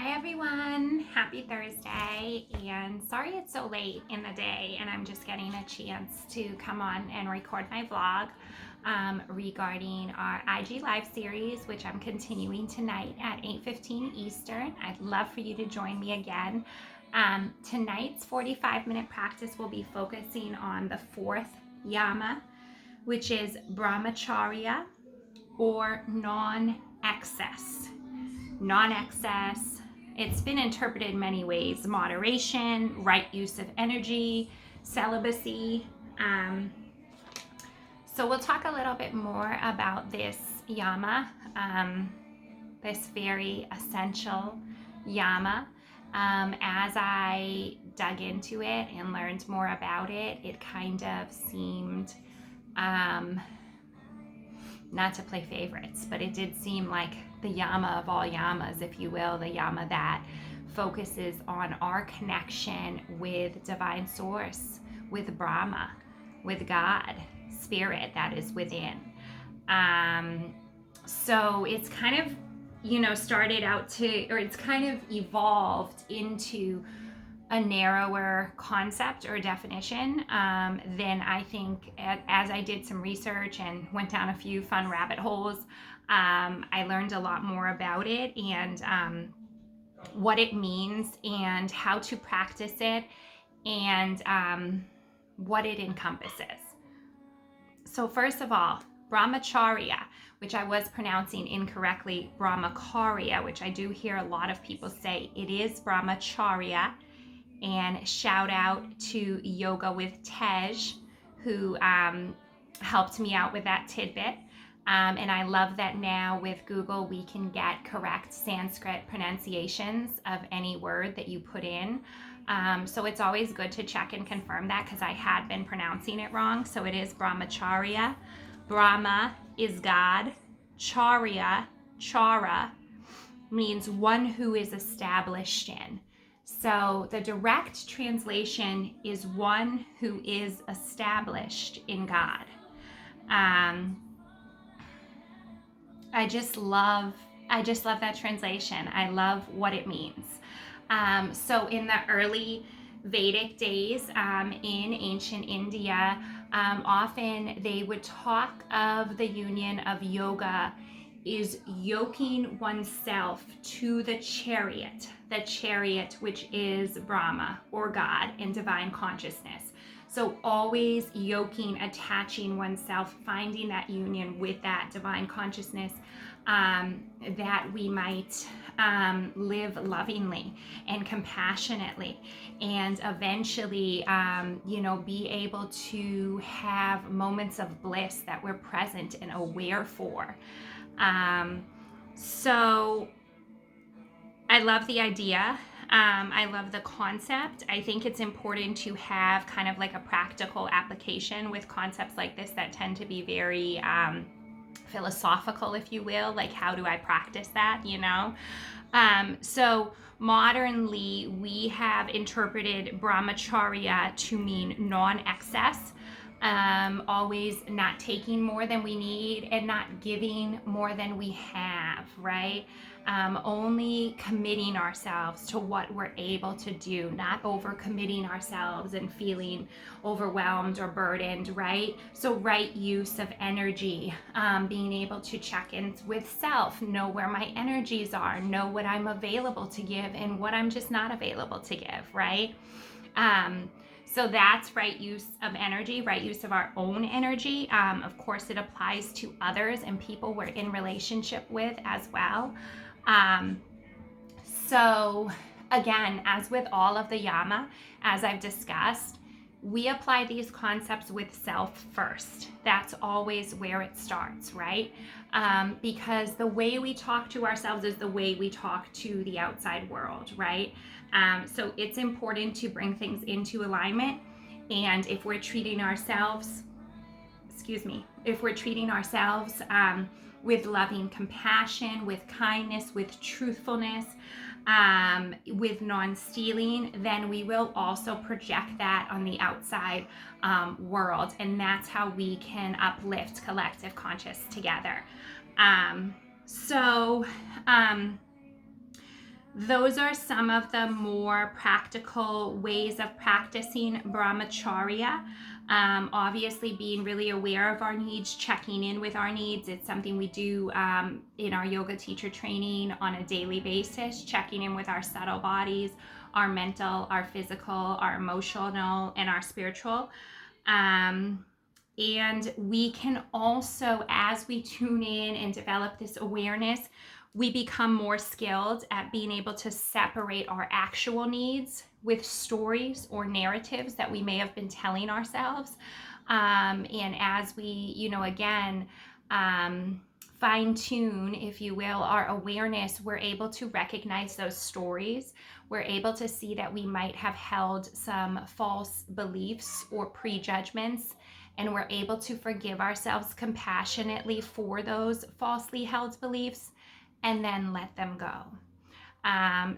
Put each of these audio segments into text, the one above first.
Hi everyone, happy Thursday, and sorry it's so late in the day and I'm just getting a chance to come on and record my vlog regarding our IGLive series, which I'm continuing tonight at 8:15 Eastern. I'd love for you to join me again. Tonight's 45-minute practice will be focusing on the fourth Yama, which is Brahmacharya or non-excess. Non-excess, it's been interpreted many ways: moderation, right use of energy, celibacy. So we'll talk a little bit more about this Yama, this very essential Yama. As I dug into it and learned more about it, it kind of seemed, not to play favorites, but it did seem like the Yama of all Yamas, if you will, the Yama that focuses on our connection with divine source, with Brahma, with God, spirit that is within. So it's kind of, started out to, or it's kind of evolved into a narrower concept or definition. Then I think as I did some research and went down a few fun rabbit holes, I learned a lot more about it and what it means and how to practice it and what it encompasses. So first of all, Brahmacharya, which I was pronouncing incorrectly, Brahmacharya, which I do hear a lot of people say. It is Brahmacharya. And shout out to Yoga with Tej, who helped me out with that tidbit. And I love that now with Google, we can get correct Sanskrit pronunciations of any word that you put in. So it's always good to check and confirm that, because I had been pronouncing it wrong. So it is Brahmacharya. Brahma is God. Charya, chara, means one who is established in. So the direct translation is one who is established in God. I just love that translation. I love what it means. So in the early Vedic days in ancient India, often they would talk of the union of yoga is yoking oneself to the chariot which is Brahma or God in divine consciousness. So always yoking, attaching oneself, finding that union with that divine consciousness, that we might live lovingly and compassionately, and eventually, be able to have moments of bliss that we're present and aware for. So I love the idea. I love the concept. I think it's important to have kind of like a practical application with concepts like this that tend to be very philosophical, if you will. Like, how do I practice that, So modernly, we have interpreted Brahmacharya to mean non-excess. Always not taking more than we need and not giving more than we have, right? Only committing ourselves to what we're able to do, not overcommitting ourselves and feeling overwhelmed or burdened, right? So right use of energy, being able to check in with self, know where my energies are, know what I'm available to give and what I'm just not available to give, right? So that's right use of energy, right use of our own energy. Of course, it applies to others and people we're in relationship with as well. So again, as with all of the Yama, as I've discussed, we apply these concepts with self first. That's always where it starts, right? Because the way we talk to ourselves is the way we talk to the outside world, right? So it's important to bring things into alignment. And if we're treating ourselves, with loving compassion, with kindness, with truthfulness, with non-stealing, then we will also project that on the outside world. And that's how we can uplift collective conscious together. those are some of the more practical ways of practicing Brahmacharya. Obviously, being really aware of our needs, checking in with our needs. It's something we do in our yoga teacher training on a daily basis, checking in with our subtle bodies, our mental, our physical, our emotional, and our spiritual. And we can also, as we tune in and develop this awareness, we become more skilled at being able to separate our actual needs with stories or narratives that we may have been telling ourselves. And as we, again, fine tune, if you will, our awareness, we're able to recognize those stories. We're able to see that we might have held some false beliefs or prejudgments, and we're able to forgive ourselves compassionately for those falsely held beliefs and then let them go.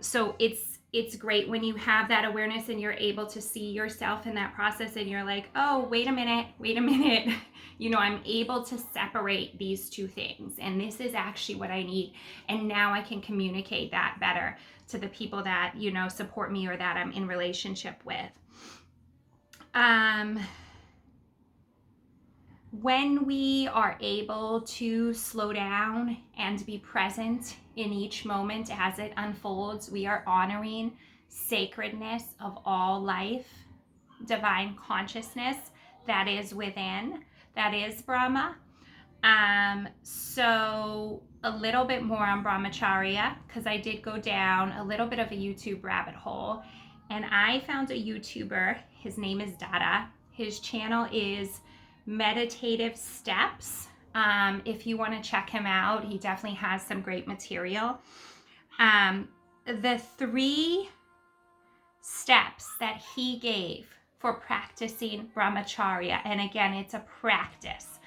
So it's great when you have that awareness and you're able to see yourself in that process and you're like, oh, wait a minute. I'm able to separate these two things, and this is actually what I need. And now I can communicate that better to the people that, support me or that I'm in relationship with. When we are able to slow down and be present in each moment as it unfolds, we are honoring sacredness of all life, divine consciousness that is within, that is Brahma. So a little bit more on Brahmacharya, because I did go down a little bit of a YouTube rabbit hole, and I found a YouTuber. His name is Dada. His channel is Meditative Steps. If you want to check him out, he definitely has some great material. The 3 steps that he gave for practicing Brahmacharya, and again, it's a practice.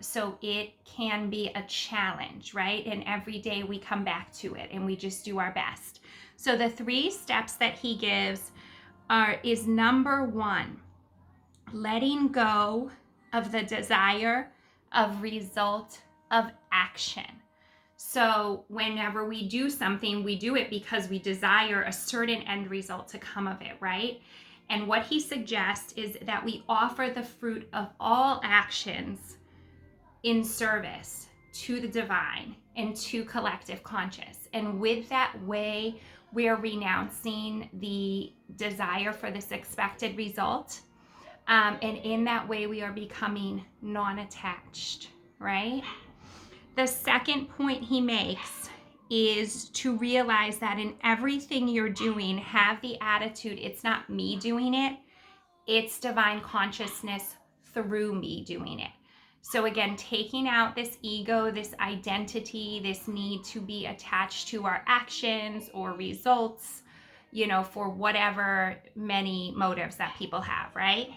So it can be a challenge, right? And every day we come back to it and we just do our best. So the 3 steps that he gives is number 1, letting go of the desire of result of action. So whenever we do something, we do it because we desire a certain end result to come of it, right? And what he suggests is that we offer the fruit of all actions in service to the divine and to collective conscious. And with that way, we're renouncing the desire for this expected result. And in that way, we are becoming non-attached, right? The second point he makes is to realize that in everything you're doing, have the attitude, it's not me doing it, it's divine consciousness through me doing it. So again, taking out this ego, this identity, this need to be attached to our actions or results, for whatever many motives that people have, right?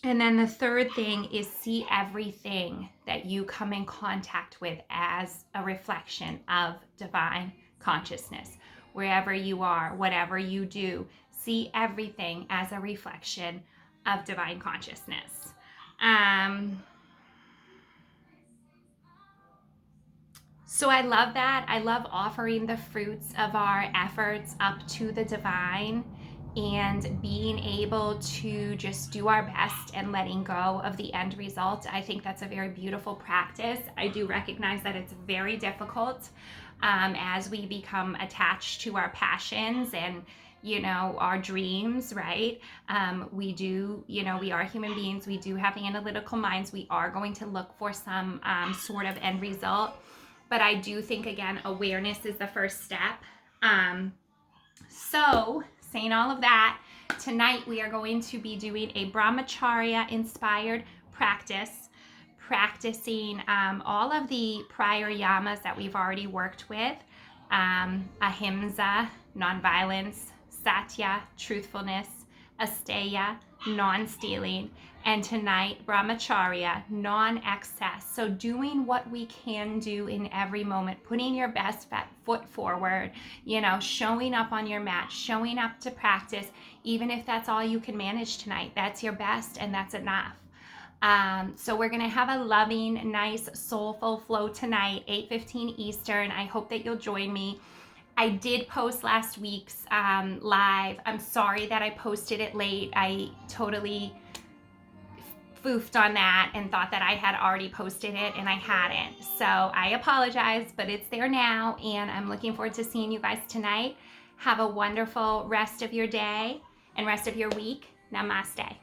And then the third thing is see everything that you come in contact with as a reflection of divine consciousness. Wherever you are, whatever you do, see everything as a reflection of divine consciousness. So I love that. I love offering the fruits of our efforts up to the divine and being able to just do our best and letting go of the end result. I think that's a very beautiful practice. I do recognize that it's very difficult as we become attached to our passions and our dreams, right? We do, we are human beings. We do have analytical minds. We are going to look for some sort of end result. But I do think, again, awareness is the first step. So saying all of that, tonight we are going to be doing a Brahmacharya inspired practice, practicing all of the prior yamas that we've already worked with, ahimsa, nonviolence, satya, truthfulness, asteya, non-stealing, and tonight Brahmacharya, non-excess. So doing what we can do in every moment, putting your best foot forward, showing up on your mat, showing up to practice, even if that's all you can manage tonight. That's your best and that's enough. So we're going to have a loving, nice, soulful flow tonight, 8:15 Eastern. I hope that you'll join me. I did post last week's live. I'm sorry that I posted it late. I totally foofed on that and thought that I had already posted it, and I hadn't. So I apologize, but it's there now, and I'm looking forward to seeing you guys tonight. Have a wonderful rest of your day and rest of your week. Namaste.